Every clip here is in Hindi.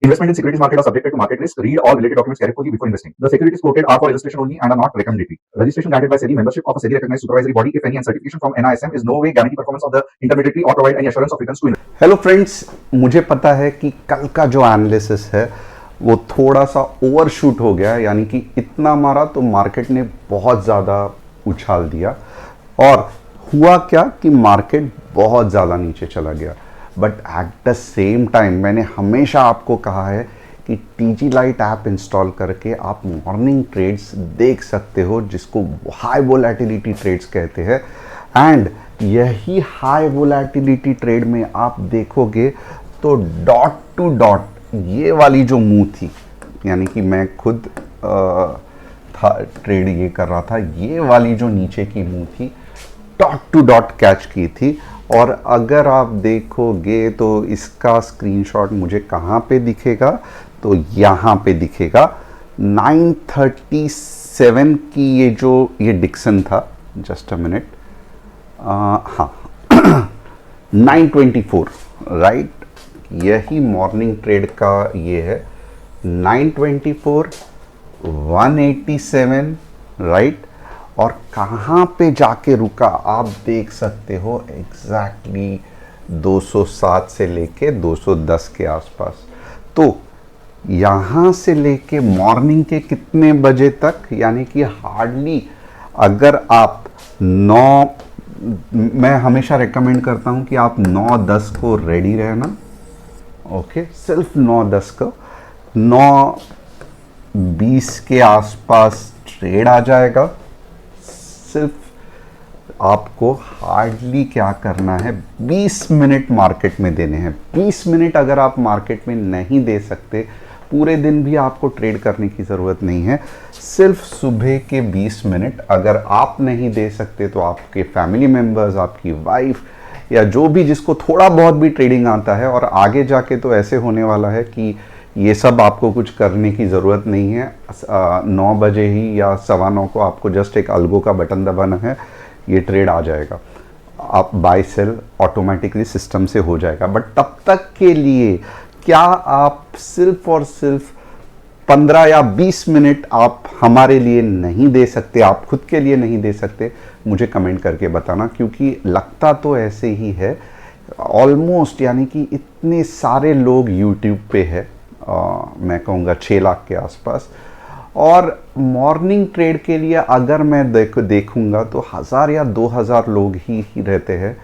Investment in securities market are subjected to market risk. Read all related documents carefully before investing. The securities quoted are for illustration only and are not recommendatory. Registration granted by SEBI, membership of a SEBI recognized supervisory body, if any, and certification from NISM is no way guarantee performance of the intermediary or provide any assurance of returns to investors. Hello friends, मुझे पता है कि कल का जो एनालिसिस है वो थोड़ा सा ओवरशूट हो गया, यानी कि इतना मारा तो मार्केट ने बहुत ज़्यादा उछाल दिया और हुआ क्या कि मार्केट बहुत ज़्यादा नीचे चला गया। But at the same time मैंने हमेशा आपको कहा है कि टीजी लाइट ऐप इंस्टॉल करके आप मॉर्निंग ट्रेड्स देख सकते हो, जिसको हाई वोलेटिलिटी ट्रेड्स कहते हैं। एंड यही हाई वोलेटिलिटी ट्रेड में आप देखोगे तो डॉट टू डॉट ये वाली जो मूव थी, यानी कि मैं खुद था ट्रेड ये कर रहा था, ये वाली जो नीचे की मूव थी डॉट टू डॉट कैच की थी। और अगर आप देखोगे तो इसका स्क्रीनशॉट मुझे कहाँ पे दिखेगा, तो यहाँ पे दिखेगा 937 की ये डिक्सन था। जस्ट अ मिनट, हाँ 924 राइट, यही मॉर्निंग ट्रेड का ये है 924 187 राइट। और कहाँ पे जाके रुका आप देख सकते हो, एग्जैक्टली 207 से लेके 210 के आसपास। तो यहाँ से लेके मॉर्निंग के कितने बजे तक, यानी कि हार्डली अगर आप 9, मैं हमेशा रेकमेंड करता हूँ कि आप 9-10 को रेडी रहना। ओके, सिर्फ 9-10 को, 9-20 के आसपास ट्रेड आ जाएगा। सिर्फ आपको हार्डली क्या करना है, 20 मिनट मार्केट में देने हैं। 20 मिनट अगर आप मार्केट में नहीं दे सकते, पूरे दिन भी आपको ट्रेड करने की ज़रूरत नहीं है। सिर्फ सुबह के 20 मिनट अगर आप नहीं दे सकते तो आपके फैमिली मेम्बर्स, आपकी वाइफ या जो भी जिसको थोड़ा बहुत भी ट्रेडिंग आता है, और आगे जाके तो ऐसे होने वाला है कि ये सब आपको कुछ करने की ज़रूरत नहीं है। 9 बजे ही या 9:15 को आपको जस्ट एक अलगो का बटन दबाना है, ये ट्रेड आ जाएगा, आप बाय सेल ऑटोमेटिकली सिस्टम से हो जाएगा। बट तब तक के लिए क्या आप सिर्फ और सिर्फ 15 या 20 मिनट आप हमारे लिए नहीं दे सकते, आप खुद के लिए नहीं दे सकते? मुझे कमेंट करके बताना, क्योंकि लगता तो ऐसे ही है ऑलमोस्ट, यानी कि इतने सारे लोग यूट्यूब पे है, मैं कहूँगा 6 लाख के आसपास। और मॉर्निंग ट्रेड के लिए अगर मैं देखूँगा तो 1000 या 2000 लोग ही रहते हैं,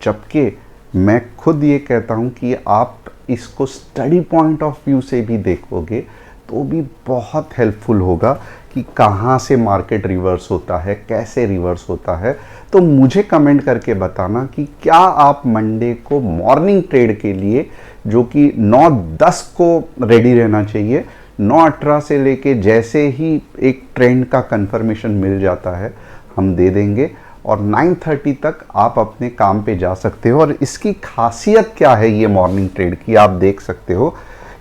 जबकि मैं खुद ये कहता हूँ कि आप इसको स्टडी पॉइंट ऑफ व्यू से भी देखोगे तो भी बहुत हेल्पफुल होगा कि कहाँ से मार्केट रिवर्स होता है, कैसे रिवर्स होता है। तो मुझे कमेंट करके बताना कि क्या आप मंडे को मॉर्निंग ट्रेड के लिए, जो कि 9-10 को रेडी रहना चाहिए, 9-18 से लेके जैसे ही एक ट्रेंड का कंफर्मेशन मिल जाता है हम दे देंगे, और 9:30 तक आप अपने काम पे जा सकते हो। और इसकी खासियत क्या है ये मॉर्निंग ट्रेड की, आप देख सकते हो,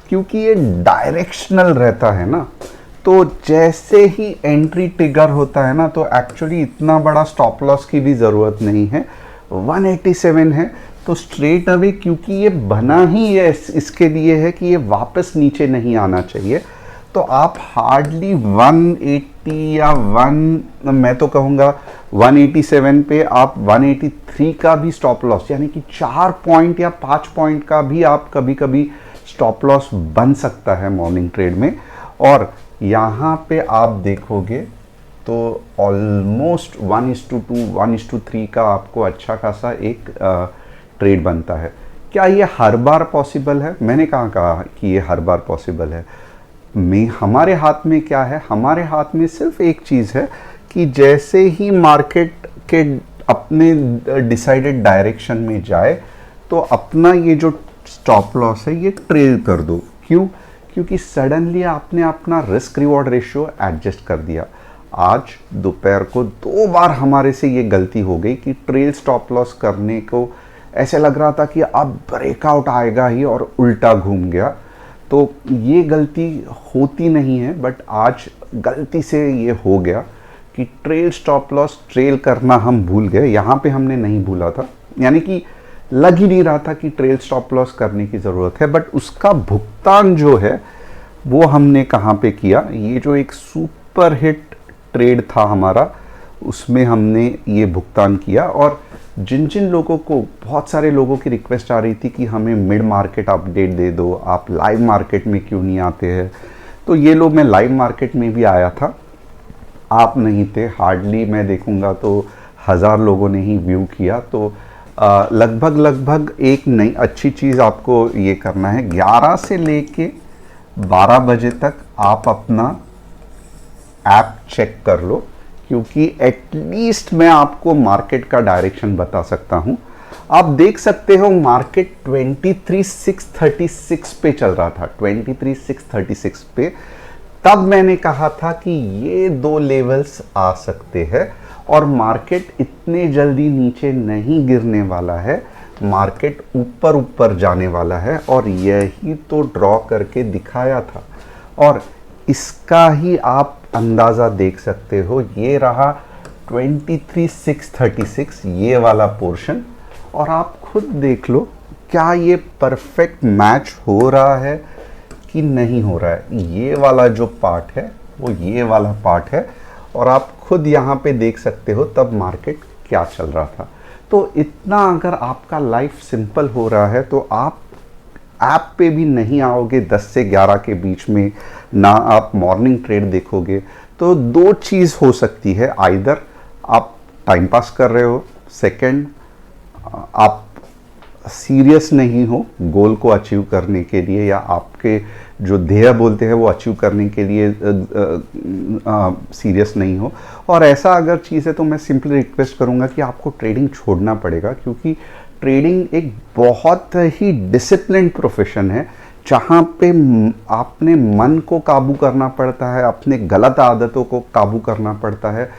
क्योंकि ये डायरेक्शनल रहता है ना, तो जैसे ही एंट्री ट्रिगर होता है ना, तो एक्चुअली इतना बड़ा स्टॉप लॉस की भी ज़रूरत नहीं है। 187 है तो स्ट्रेट अवे, क्योंकि ये बना ही ये इसके लिए है कि ये वापस नीचे नहीं आना चाहिए, तो आप हार्डली 180 या मैं तो कहूँगा 187 पे आप 183 का भी स्टॉप लॉस, यानी कि 4 पॉइंट या 5 पॉइंट का भी आप कभी कभी स्टॉप लॉस बन सकता है मॉर्निंग ट्रेड में। और यहाँ पे आप देखोगे तो ऑलमोस्ट 1:2 1:3 का आपको अच्छा खासा एक ट्रेड बनता है। क्या ये हर बार पॉसिबल है? मैंने कहाँ कहा कि ये हर बार पॉसिबल है। हमारे हाथ में क्या है? हमारे हाथ में सिर्फ एक चीज़ है कि जैसे ही मार्केट के अपने डिसाइडेड डायरेक्शन में जाए तो अपना ये जो स्टॉप लॉस है ये ट्रेल कर दो। क्यों? क्योंकि सडनली आपने अपना रिस्क रिवॉर्ड रेशियो एडजस्ट कर दिया। आज दोपहर को 2 बार हमारे से ये गलती हो गई कि ट्रेल स्टॉप लॉस करने को ऐसे लग रहा था कि अब ब्रेकआउट आएगा ही, और उल्टा घूम गया। तो ये गलती होती नहीं है, बट आज गलती से ये हो गया कि ट्रेल स्टॉप लॉस ट्रेल करना हम भूल गए। यहाँ पे हमने नहीं भूला था, यानी कि लग ही नहीं रहा था कि ट्रेल स्टॉप लॉस करने की ज़रूरत है, बट उसका भुगतान जो है वो हमने कहाँ पे किया, ये जो एक सुपर हिट ट्रेड था हमारा, उसमें हमने ये भुगतान किया। और जिन जिन लोगों को, बहुत सारे लोगों की रिक्वेस्ट आ रही थी कि हमें मिड मार्केट अपडेट दे दो, आप लाइव मार्केट में क्यों नहीं आते हैं, तो ये लोग, मैं लाइव मार्केट में भी आया था, आप नहीं थे, हार्डली मैं देखूंगा तो 1000 लोगों ने ही व्यू किया। तो लगभग एक नई अच्छी चीज़ आपको ये करना है, 11 से लेके 12 बजे तक आप अपना ऐप चेक कर लो, क्योंकि एटलीस्ट मैं आपको मार्केट का डायरेक्शन बता सकता हूं। आप देख सकते हो मार्केट 23,636 पे चल रहा था, 23,636 पे। तब मैंने कहा था कि ये 2 लेवल्स आ सकते हैं और मार्केट इतने जल्दी नीचे नहीं गिरने वाला है, मार्केट ऊपर ऊपर जाने वाला है, और यही तो ड्रॉ करके दिखाया था। और इसका ही आप अंदाज़ा देख सकते हो, ये रहा 23,636, ये वाला पोर्शन, और आप खुद देख लो क्या ये परफेक्ट मैच हो रहा है कि नहीं हो रहा है। ये वाला जो पार्ट है वो ये वाला पार्ट है, और आप खुद यहाँ पे देख सकते हो तब मार्केट क्या चल रहा था। तो इतना अगर आपका लाइफ सिंपल हो रहा है तो आप ऐप पे भी नहीं आओगे 10 से 11 के बीच में, ना आप मॉर्निंग ट्रेड देखोगे। तो 2 चीज़ हो सकती है, आइदर आप टाइम पास कर रहे हो, सेकंड आप सीरियस नहीं हो गोल को अचीव करने के लिए, या आपके जो ध्येय बोलते हैं वो अचीव करने के लिए सीरियस नहीं हो। और ऐसा अगर चीज़ है तो मैं सिंपली रिक्वेस्ट करूंगा कि आपको ट्रेडिंग छोड़ना पड़ेगा, क्योंकि ट्रेडिंग एक बहुत ही डिसिप्लिन प्रोफेशन है, जहाँ पे आपने मन को काबू करना पड़ता है, अपने गलत आदतों को काबू करना पड़ता है,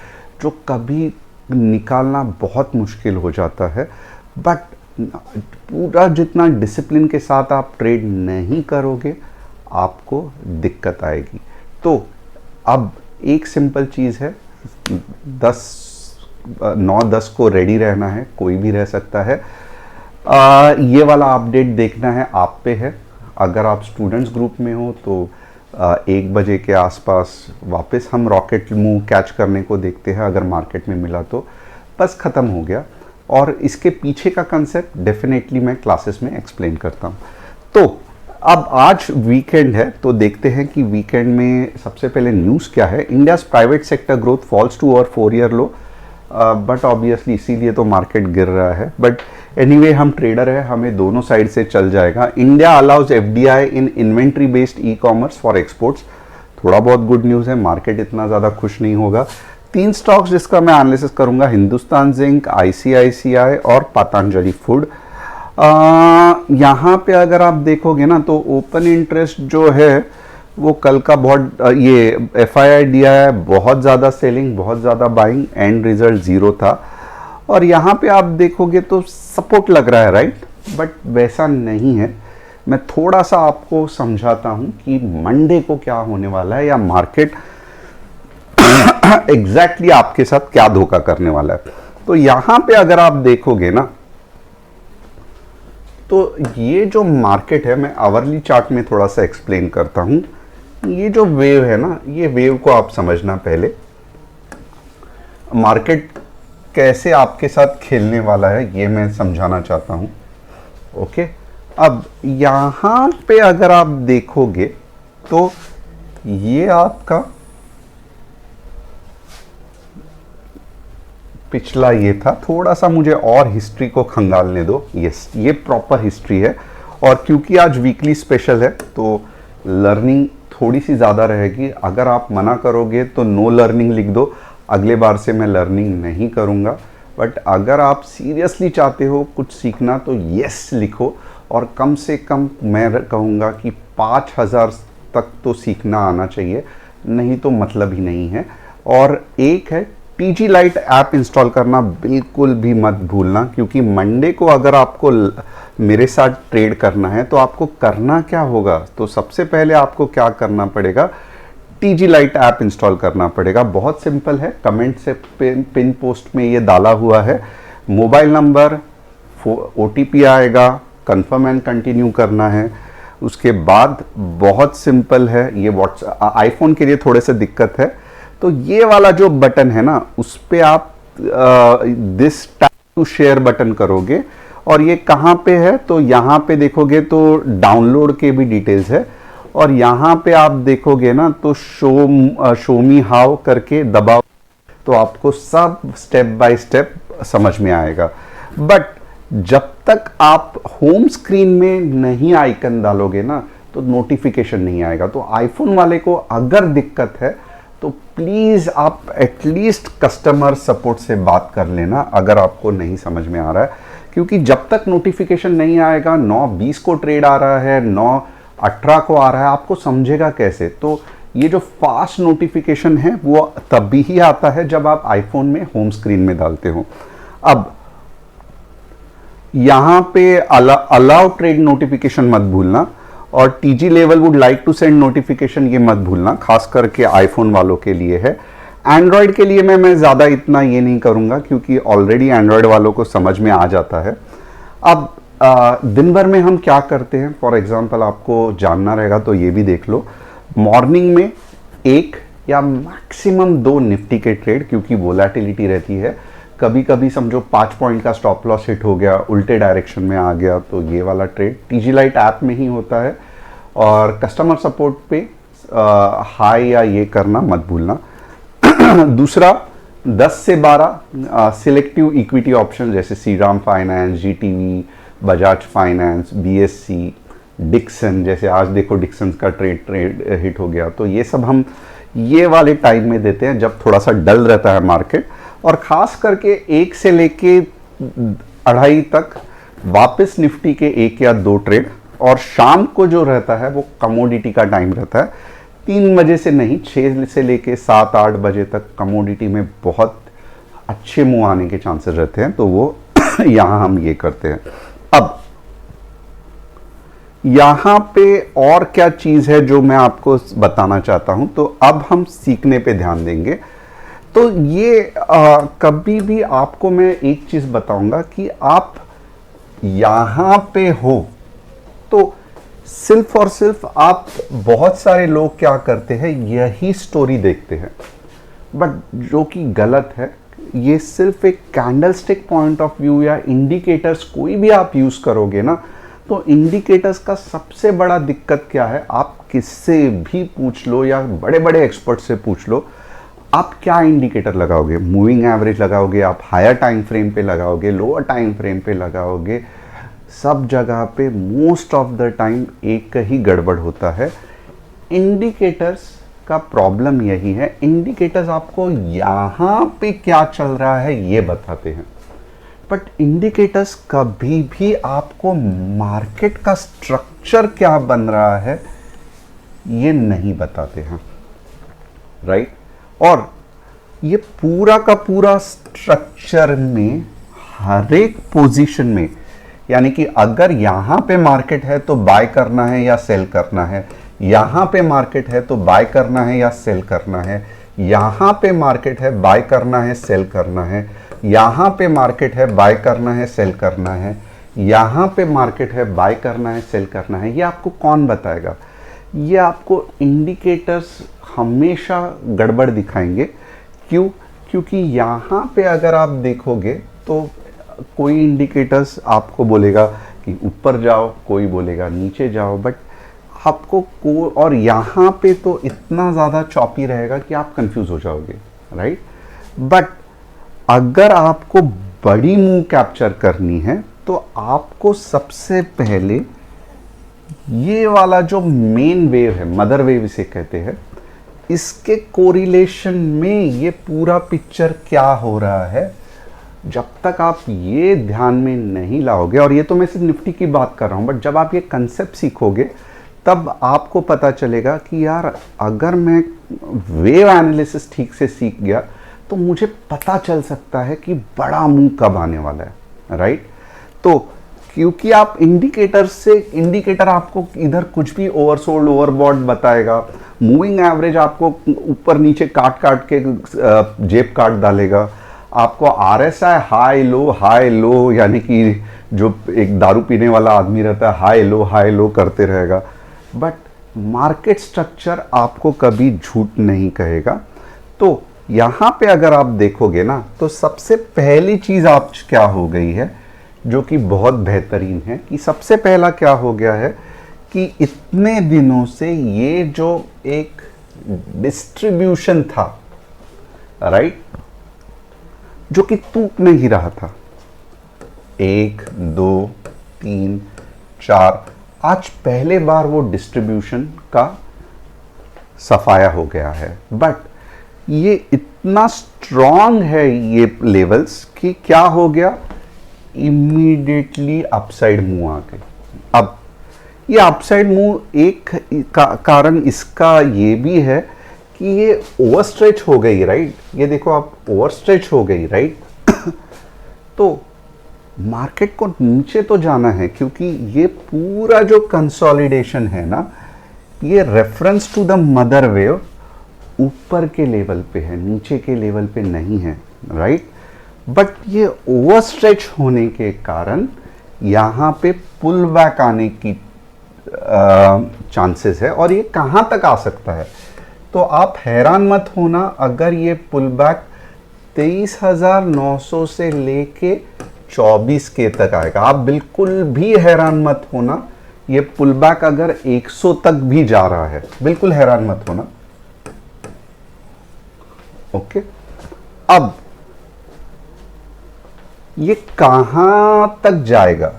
जो कभी निकालना बहुत मुश्किल हो जाता है। बट पूरा जितना डिसिप्लिन के साथ आप ट्रेड नहीं करोगे, आपको दिक्कत आएगी। तो अब एक सिंपल चीज़ है, 9-10 को रेडी रहना है, कोई भी रह सकता है। ये वाला अपडेट देखना है आप पे है। अगर आप स्टूडेंट्स ग्रुप में हो तो 1 बजे के आसपास वापस हम रॉकेट मूव कैच करने को देखते हैं, अगर मार्केट में मिला तो बस ख़त्म हो गया। और इसके पीछे का कंसेप्ट डेफिनेटली मैं क्लासेस में एक्सप्लेन करता हूँ। तो अब आज वीकेंड है, तो देखते हैं कि वीकेंड में सबसे पहले न्यूज़ क्या है। India's private sector growth falls to और 4 ईयर लो, बट ऑब्वियसली इसीलिए तो मार्केट गिर रहा है। बट एनीवे हम ट्रेडर है, हमें दोनों साइड से चल जाएगा। India allows FDI in inventory based e commerce for exports, थोड़ा बहुत गुड न्यूज़ है, मार्केट इतना ज़्यादा खुश नहीं होगा। 3 स्टॉक्स जिसका मैं एनालिसिस करूंगा, हिंदुस्तान जिंक, आईसीआईसीआई और पतंजलि फूड। यहाँ पे अगर आप देखोगे ना तो ओपन इंटरेस्ट जो है वो कल का बहुत, ये एफआईआई डीआईआई बहुत ज़्यादा सेलिंग, बहुत ज़्यादा बाइंग, एंड रिजल्ट 0 था। और यहाँ पे आप देखोगे तो सपोर्ट लग रहा है, राइट, बट वैसा नहीं है। मैं थोड़ा सा आपको समझाता हूँ कि मंडे को क्या होने वाला है, या मार्केट एग्जैक्टली आपके साथ क्या धोखा करने वाला है। तो यहां पे अगर आप देखोगे ना तो ये जो मार्केट है, मैं आवरली चार्ट में थोड़ा सा एक्सप्लेन करता हूं। ये जो वेव है ना, ये वेव को आप समझना पहले, मार्केट कैसे आपके साथ खेलने वाला है ये मैं समझाना चाहता हूं। ओके, अब यहां पे अगर आप देखोगे तो ये आपका पिछला ये था, थोड़ा सा मुझे और हिस्ट्री को खंगालने दो। यस, ये प्रॉपर हिस्ट्री है, और क्योंकि आज वीकली स्पेशल है तो लर्निंग थोड़ी सी ज़्यादा रहेगी। अगर आप मना करोगे तो नो लर्निंग लिख दो, अगले बार से मैं लर्निंग नहीं करूँगा। बट अगर आप सीरियसली चाहते हो कुछ सीखना तो यस लिखो, और कम से कम मैं कहूँगा कि 5000 तक तो सीखना आना चाहिए, नहीं तो मतलब ही नहीं है। और एक है टीजी लाइट ऐप इंस्टॉल करना बिल्कुल भी मत भूलना, क्योंकि मंडे को अगर आपको मेरे साथ ट्रेड करना है तो आपको करना क्या होगा, तो सबसे पहले आपको क्या करना पड़ेगा, टीजी लाइट ऐप इंस्टॉल करना पड़ेगा। बहुत सिंपल है, कमेंट से पिन पोस्ट में ये डाला हुआ है। मोबाइल नंबर, OTP आएगा, कंफर्म एंड कंटिन्यू करना है। उसके बाद बहुत सिंपल है, ये व्हाट्सएप आईफोन के लिए थोड़े से दिक्कत है, तो ये वाला जो बटन है ना, उस पे आप this tap to share button करोगे, और ये कहाँ पे है, तो यहाँ पे देखोगे तो डाउनलोड के भी डिटेल्स है, और यहाँ पे आप देखोगे ना तो शो मी हाउ करके दबाओ तो आपको सब स्टेप बाय स्टेप समझ में आएगा। बट जब तक आप होम स्क्रीन में नहीं आइकन डालोगे ना तो नोटिफिकेशन नहीं आएगा। तो आईफोन वाले को अगर दिक्कत है तो प्लीज़ आप एटलीस्ट कस्टमर सपोर्ट से बात कर लेना अगर आपको नहीं समझ में आ रहा है, क्योंकि जब तक नोटिफिकेशन नहीं आएगा, 9:20 को ट्रेड आ रहा है, 9:18 को आ रहा है, आपको समझेगा कैसे। तो ये जो फास्ट नोटिफिकेशन है वो तभी ही आता है जब आप आईफोन में होम स्क्रीन में डालते हो। अब यहां पे अलाउ ट्रेड नोटिफिकेशन मत भूलना, और TG level would like to send notification ये मत भूलना, खास करके आईफोन वालों के लिए है। एंड्रॉयड के लिए मैं ज़्यादा इतना ये नहीं करूँगा क्योंकि ऑलरेडी एंड्रॉयड वालों को समझ में आ जाता है। अब दिन भर में हम क्या करते हैं, फॉर एग्जांपल आपको जानना रहेगा तो ये भी देख लो। मॉर्निंग में 1 या मैक्सिमम 2 निफ्टी के ट्रेड, क्योंकि वोलेटिलिटी रहती है, कभी कभी समझो 5 पॉइंट का स्टॉप लॉस हिट हो गया, उल्टे डायरेक्शन में आ गया, तो ये वाला ट्रेड टीजी लाइट ऐप में ही होता है। और कस्टमर सपोर्ट पे हाई या ये करना मत भूलना। दूसरा 10 से 12 सिलेक्टिव इक्विटी ऑप्शन जैसे Shriram finance, GTV, Bajaj finance, BSC, Dixon, जैसे आज देखो डिक्सन का ट्रेड हिट हो गया, तो ये सब हम ये वाले टाइम में देते हैं जब थोड़ा सा डल रहता है मार्केट। और ख़ास करके 1 से लेके 2:30 तक वापस निफ्टी के 1 या 2 ट्रेड, और शाम को जो रहता है वो कमोडिटी का टाइम रहता है, 3 बजे से नहीं, 6 से लेके 7-8 बजे तक कमोडिटी में बहुत अच्छे मुँह आने के चांसेस रहते हैं, तो वो यहाँ हम ये करते हैं। अब यहाँ पे और क्या चीज़ है जो मैं आपको बताना चाहता हूँ, तो अब हम सीखने पे ध्यान देंगे। तो ये कभी भी आपको मैं एक चीज़ बताऊंगा कि आप यहाँ पे हो तो सिर्फ और सिर्फ आप, बहुत सारे लोग क्या करते हैं, यही स्टोरी देखते हैं, बट जो कि गलत है। ये सिर्फ एक कैंडलस्टिक पॉइंट ऑफ व्यू या इंडिकेटर्स कोई भी आप यूज़ करोगे ना, तो इंडिकेटर्स का सबसे बड़ा दिक्कत क्या है, आप किससे भी पूछ लो या बड़े बड़े एक्सपर्ट से पूछ लो, आप क्या इंडिकेटर लगाओगे, मूविंग एवरेज लगाओगे, आप हायर टाइम फ्रेम पे लगाओगे, लोअर टाइम फ्रेम पे लगाओगे, सब जगह पे मोस्ट ऑफ द टाइम एक ही गड़बड़ होता है। इंडिकेटर्स का प्रॉब्लम यही है, इंडिकेटर्स आपको यहाँ पे क्या चल रहा है ये बताते हैं, बट इंडिकेटर्स कभी भी आपको मार्केट का स्ट्रक्चर क्या बन रहा है ये नहीं बताते हैं, राइट। और ये पूरा का पूरा स्ट्रक्चर में हर एक पोजीशन में, यानी कि अगर यहाँ पे मार्केट है तो बाय करना है या सेल करना है, यहाँ पे मार्केट है तो बाय करना है या सेल करना है, यहाँ पे मार्केट है बाय करना है सेल करना है, यहाँ पे मार्केट है बाय करना है सेल करना है, यहाँ पे मार्केट है बाय करना है सेल करना है, ये आपको कौन बताएगा। ये आपको इंडिकेटर्स हमेशा गड़बड़ दिखाएंगे। क्यों? क्योंकि यहाँ पे अगर आप देखोगे तो कोई इंडिकेटर्स आपको बोलेगा कि ऊपर जाओ, कोई बोलेगा नीचे जाओ, बट आपको और यहाँ पे तो इतना ज़्यादा चॉपी रहेगा कि आप कंफ्यूज हो जाओगे, राइट। बट अगर आपको बड़ी मूव कैप्चर करनी है तो आपको सबसे पहले ये वाला जो मेन वेव है, मदर वेव इसे कहते हैं, इसके कोरिलेशन में ये पूरा पिक्चर क्या हो रहा है, जब तक आप ये ध्यान में नहीं लाओगे, और ये तो मैं सिर्फ निफ्टी की बात कर रहा हूँ, बट जब आप ये कंसेप्ट सीखोगे तब आपको पता चलेगा कि यार अगर मैं वेव एनालिसिस ठीक से सीख गया तो मुझे पता चल सकता है कि बड़ा मूव कब आने वाला है, राइट। तो क्योंकि आप इंडिकेटर आपको इधर कुछ भी ओवरसोल्ड ओवरबॉट बताएगा, मूविंग एवरेज आपको ऊपर नीचे काट के जेब काट डालेगा, आपको आरएसआई हाई लो यानी कि जो एक दारू पीने वाला आदमी रहता है, हाई लो करते रहेगा। बट मार्केट स्ट्रक्चर आपको कभी झूठ नहीं कहेगा। तो यहाँ पे अगर आप देखोगे ना, तो सबसे पहली चीज़ आप क्या हो गई है जो कि बहुत बेहतरीन है, कि सबसे पहला क्या हो गया है कि इतने दिनों से ये जो एक डिस्ट्रीब्यूशन था, राइट, जो कि टूट नहीं रहा था, 1 2 3 4, आज पहले बार वो डिस्ट्रीब्यूशन का सफाया हो गया है। बट ये इतना स्ट्रॉन्ग है ये लेवल्स कि क्या हो गया, इमीडिएटली अपसाइड मूव आ गई। अब ये अपसाइड मूव एक कारण इसका ये भी है कि ये ओवरस्ट्रेच हो गई, राइट। ये देखो आप, ओवरस्ट्रेच हो गई, राइट। तो मार्केट को नीचे तो जाना है, क्योंकि ये पूरा जो कंसोलिडेशन है ना, ये reference to the mother wave ऊपर के लेवल पे है, नीचे के लेवल पे नहीं है, राइट। बट ये ओवरस्ट्रेच होने के कारण यहाँ पे पुल बैक आने की चांसेस है। और ये कहाँ तक आ सकता है, तो आप हैरान मत होना अगर ये पुल बैक 23,900 से लेके 24 के तक आएगा। आप बिल्कुल भी हैरान मत होना ये पुल बैक अगर 100 तक भी जा रहा है, बिल्कुल हैरान मत होना। ओके, अब ये कहां तक जाएगा,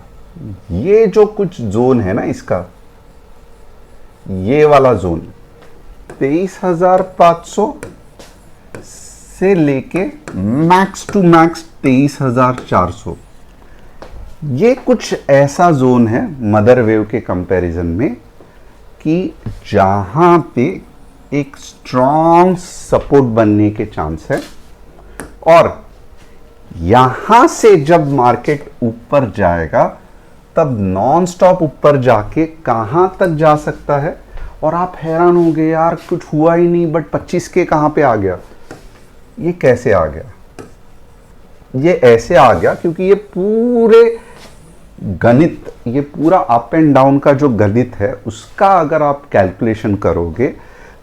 ये जो कुछ जोन है ना इसका, ये वाला जोन 23,500 से लेके मैक्स टू मैक्स 23,400, ये कुछ ऐसा जोन है मदर वेव के कंपैरिजन में कि जहां पे एक स्ट्रॉन्ग सपोर्ट बनने के चांस है। और यहां से जब मार्केट ऊपर जाएगा तब नॉन स्टॉप ऊपर जाके कहां तक जा सकता है। और आप हैरान होंगे, यार कुछ हुआ ही नहीं, बट 25 के कहां पे आ गया, ये कैसे आ गया। ये ऐसे आ गया क्योंकि ये पूरे गणित, ये पूरा अप एंड डाउन का जो गणित है उसका अगर आप कैलकुलेशन करोगे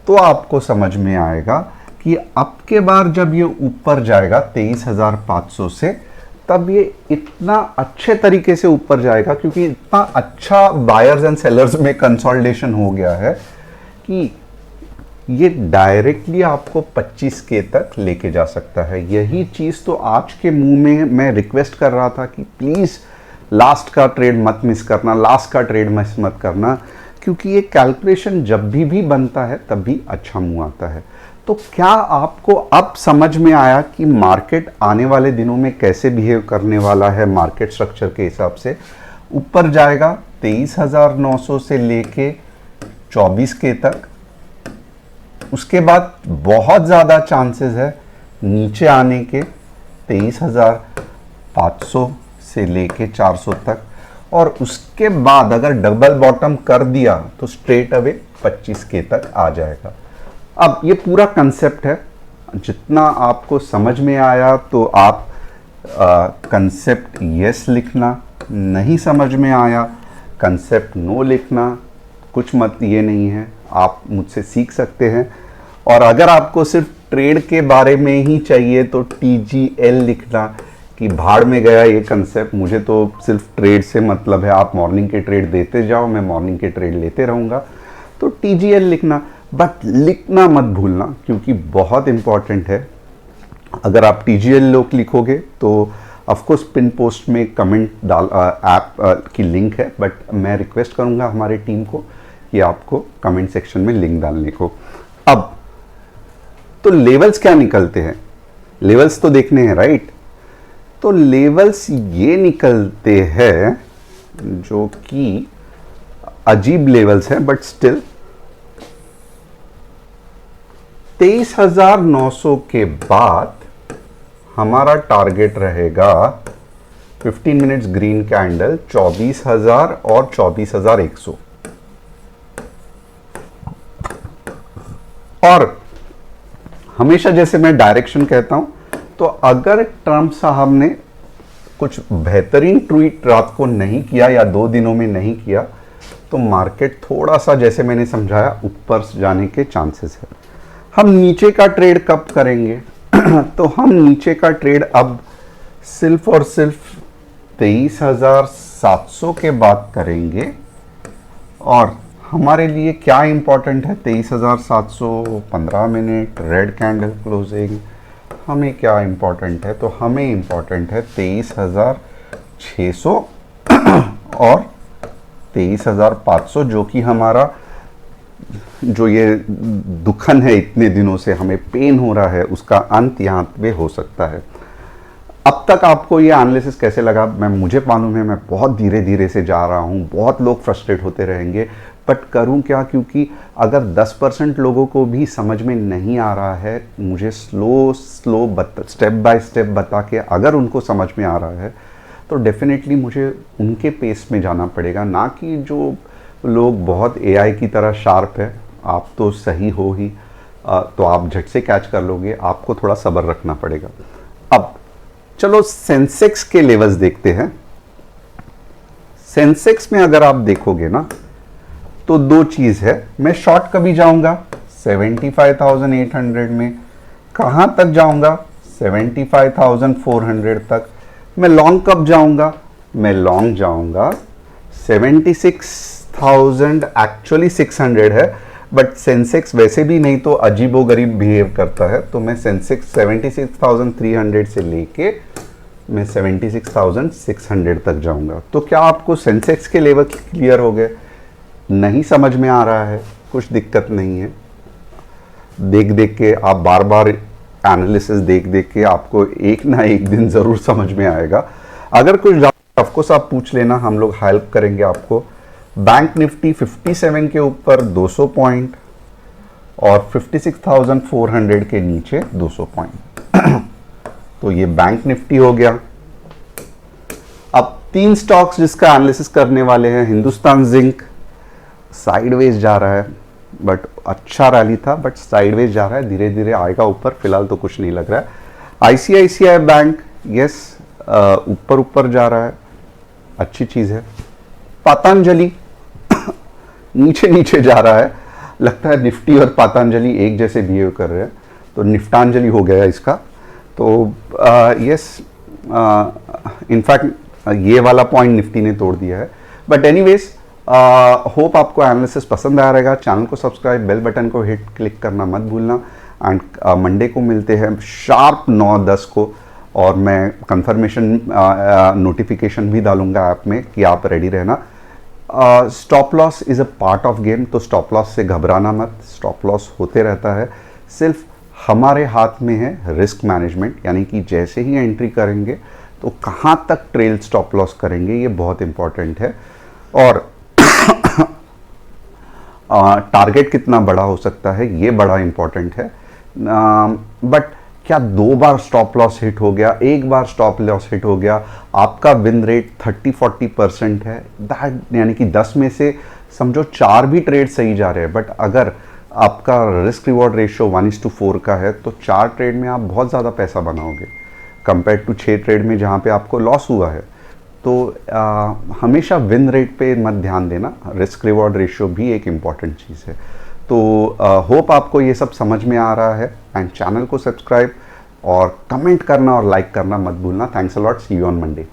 तो आपको समझ में आएगा कि अब के बार जब ये ऊपर जाएगा 23,500 से, तब ये इतना अच्छे तरीके से ऊपर जाएगा क्योंकि इतना अच्छा बायर्स एंड सेलर्स में कंसोलिडेशन हो गया है कि ये डायरेक्टली आपको 25 के तक लेके जा सकता है। यही चीज़ तो आज के मुंह में मैं रिक्वेस्ट कर रहा था कि प्लीज़ लास्ट का ट्रेड मत मिस करना, लास्ट का ट्रेड मिस मत करना, क्योंकि ये कैलकुलेशन जब भी बनता है तब भी अच्छा मुंह आता है। तो क्या आपको अब समझ में आया कि मार्केट आने वाले दिनों में कैसे बिहेव करने वाला है। मार्केट स्ट्रक्चर के हिसाब से ऊपर जाएगा 23,900 से लेके 24 के तक, उसके बाद बहुत ज़्यादा चांसेस है नीचे आने के 23,500 से लेके 400 तक, और उसके बाद अगर डबल बॉटम कर दिया तो स्ट्रेट अवे 25 के तक आ जाएगा। अब ये पूरा कंसेप्ट है, जितना आपको समझ में आया तो आप कंसेप्ट यस लिखना, नहीं समझ में आया कंसेप्ट नो लिखना, कुछ मत ये नहीं है, आप मुझसे सीख सकते हैं। और अगर आपको सिर्फ ट्रेड के बारे में ही चाहिए तो TGL लिखना कि भाड़ में गया ये कंसेप्ट, मुझे तो सिर्फ ट्रेड से मतलब है, आप मॉर्निंग के ट्रेड देते जाओ, मैं मॉर्निंग के ट्रेड लेते रहूँगा, तो TGL लिखना। बट लिखना मत भूलना क्योंकि बहुत इंपॉर्टेंट है। अगर आप TGL लोग लिखोगे तो ऑफकोर्स पिन पोस्ट में कमेंट डाल, ऐप की लिंक है, बट मैं रिक्वेस्ट करूँगा हमारे टीम को कि आपको कमेंट सेक्शन में लिंक डालने को। अब तो लेवल्स क्या निकलते हैं, लेवल्स तो देखने हैं, राइट। तो लेवल्स ये निकलते हैं जो कि अजीब लेवल्स हैं, बट स्टिल 23,900 के बाद हमारा टारगेट रहेगा 15 मिनट्स ग्रीन कैंडल 24,000 और 24,100। और हमेशा जैसे मैं डायरेक्शन कहता हूं, तो अगर ट्रंप साहब ने कुछ बेहतरीन ट्वीट रात को नहीं किया या 2 दिनों में नहीं किया तो मार्केट थोड़ा सा, जैसे मैंने समझाया, ऊपर जाने के चांसेस है। हम नीचे का ट्रेड कब करेंगे? तो हम नीचे का ट्रेड अब सिर्फ और सिर्फ 23,700 के बाद करेंगे। और हमारे लिए क्या इंपॉर्टेंट है? 23,700, 15 मिनट, रेड कैंडल क्लोजिंग। हमें क्या इंपॉर्टेंट है? तो हमें इंपॉर्टेंट है 23,600 और 23,500, जो कि हमारा जो ये दुखन है, इतने दिनों से हमें पेन हो रहा है, उसका अंत यहाँ पे हो सकता है। अब तक आपको ये एनालिसिस कैसे लगा? मुझे मालूम है मैं बहुत धीरे धीरे से जा रहा हूँ, बहुत लोग फ्रस्ट्रेट होते रहेंगे, बट करूँ क्या? क्योंकि अगर 10% लोगों को भी समझ में नहीं आ रहा है, मुझे स्लो स्टेप बाय स्टेप बता के अगर उनको समझ में आ रहा है तो डेफिनेटली मुझे उनके पेस में जाना पड़ेगा, ना कि जो लोग बहुत AI की तरह शार्प है। आप तो सही हो ही, तो आप झट से कैच कर लोगे, आपको थोड़ा सब्र रखना पड़ेगा। अब चलो सेंसेक्स के लेवल्स देखते हैं। सेंसेक्स में अगर आप देखोगे ना तो 2 चीज़ है। मैं शॉर्ट कभी जाऊंगा 75,800 में, कहां तक जाऊंगा? 75,400 तक। मैं लॉन्ग कब जाऊंगा? मैं लॉन्ग जाऊंगा 76,000, एक्चुअली 600 है, बट सेंसेक्स वैसे भी नहीं तो अजीबोगरीब बिहेव करता है, तो मैं सेंसेक्स 76,300 से लेके मैं 76,600 तक जाऊंगा। तो क्या आपको सेंसेक्स के लेवल क्लियर हो गए? नहीं समझ में आ रहा है? कुछ दिक्कत नहीं है। देख देख के आप बार बार एनालिसिस देख देख के आपको एक ना एक दिन ज़रूर समझ में आएगा। अगर कुछ डाउट ऑफकोर्स आप पूछ लेना, हम लोग हेल्प करेंगे आपको। बैंक निफ्टी 57 के ऊपर 200 पॉइंट और 56,400 के नीचे 200 पॉइंट। तो ये बैंक निफ्टी हो गया। अब 3 स्टॉक्स जिसका एनालिसिस करने वाले हैं। हिंदुस्तान जिंक साइडवेज जा रहा है, बट अच्छा रैली था, बट साइडवेज जा रहा है, धीरे धीरे आएगा ऊपर, फिलहाल तो कुछ नहीं लग रहा है। ICICI बैंक यस ऊपर ऊपर जा रहा है, अच्छी चीज़ है। पतंजलि नीचे नीचे जा रहा है, लगता है निफ्टी और पतंजलि एक जैसे बिहेव कर रहे हैं, तो निफ्टांजलि हो गया इसका। तो यस, इनफैक्ट ये वाला पॉइंट निफ्टी ने तोड़ दिया है। बट एनीवेज, होप आपको एनालिसिस पसंद आ रहेगा। चैनल को सब्सक्राइब, बेल बटन को हिट क्लिक करना मत भूलना। एंड मंडे को मिलते हैं शार्प 9-10 को, और मैं कंफर्मेशन नोटिफिकेशन भी डालूंगा ऐप में कि आप रेडी रहना। Stop loss is a part of game, तो स्टॉप लॉस से घबराना मत, स्टॉप लॉस होते रहता है। सिर्फ हमारे हाथ में है रिस्क मैनेजमेंट, यानी कि जैसे ही एंट्री करेंगे तो कहाँ तक ट्रेल स्टॉप लॉस करेंगे, ये बहुत इंपॉर्टेंट है। और टारगेट कितना बड़ा हो सकता है, ये बड़ा इंपॉर्टेंट है। बट क्या 2 बार स्टॉप लॉस हिट हो गया, 1 बार स्टॉप लॉस हिट हो गया, आपका विन रेट 30-40% है, दैट यानी कि 10 में से समझो 4 भी ट्रेड सही जा रहे हैं, बट अगर आपका रिस्क रिवॉर्ड रेशियो 1:4 का है तो 4 ट्रेड में आप बहुत ज़्यादा पैसा बनाओगे कंपेयर टू 6 ट्रेड में जहाँ पे आपको लॉस हुआ है। तो हमेशा विन रेट पे मत ध्यान देना, रिस्क रिवॉर्ड रेशियो भी एक इम्पॉर्टेंट चीज़ है। तो होप आपको ये सब समझ में आ रहा है। एंड चैनल को सब्सक्राइब और कमेंट करना और लाइक करना मत भूलना। Thanks a lot, see you on Monday.